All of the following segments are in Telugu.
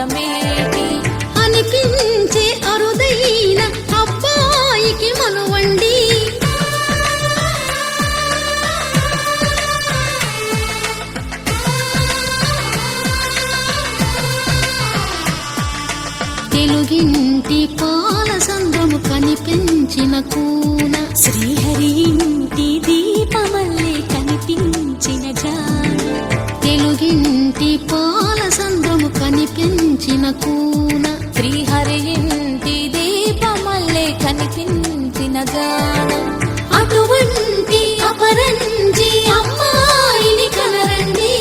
మాటమేటి అనిపించే అరుదైన అబ్బాయికి మనువండి తెలుగింటి పాల సంద్రము కనిపించిన కూన శ్రీహరి ఇంటి దీపమల్లే కనిపించిన జాన తెలుగింటి పాల సంద్రము కనిపించిన కూన శ్రీహరి ఇంటి దీపమల్లే కనిపించిన జాన అటువంటి అపరంజి అమ్మాయిని కనరండి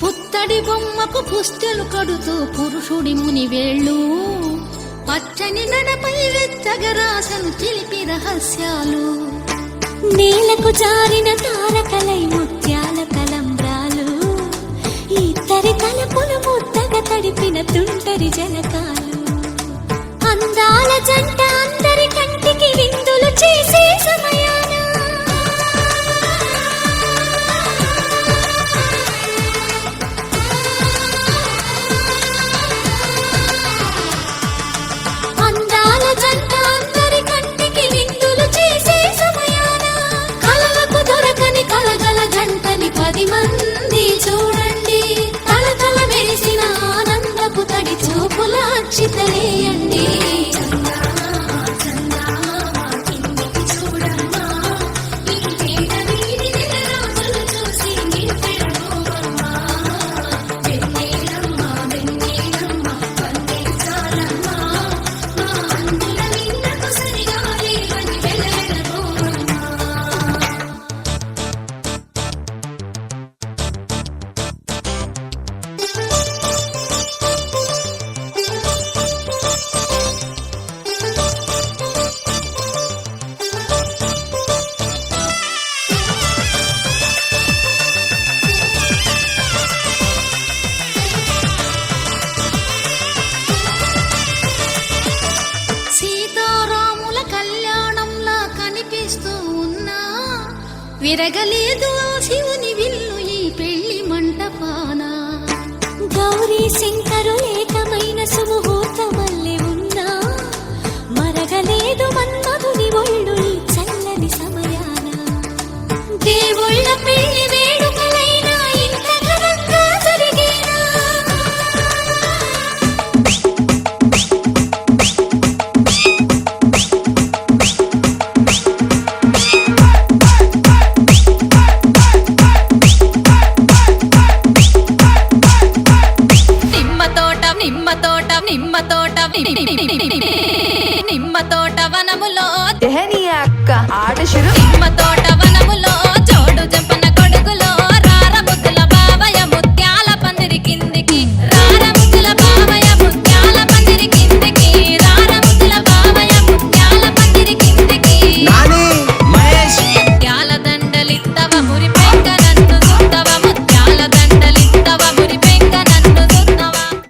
పుత్తడి బొమ్మకు పుస్తెలు కడుతూ పురుషుడి ముని వేళ్ళు పచ్చని నడపై వెచ్చగరాసను చిలిపి రహస్యాలు నేలకు జారిన తారకలై ముత్యాల తలంబ్రాలు ఇద్దరి తలపులు ముద్దగా తడిపిన తుంటరి జలకాలు అందాల జంట అందరి కంటికి విందులు చేసే సమయాన అందాల జంట అందరి కంటికి విందులు చేసే సమయాన కలలకు దొరకని కలగల గంటని 10 మంది చూడండి తలతల వేసిన ఆనందపు తడి చూపుల అక్షితలేయండి సీతారాముల కళ్యాణంలా కనిపిస్తూ ఉన్నా విరగలేదు ఆ శివుని విల్లు ఈ పెళ్లి మంటపాన గౌరీ శంకరులేకమైన సుముహూర్తమల్లె ఉన్నా మరగలేదు మన్మధుని ఒళ్ళు ఈ చల్లని సమయాన దేవుళ్ళ పెళ్లి వేడుకలైనా ఇంత ఘనంగా జరిగేనా నిమ్మ తోట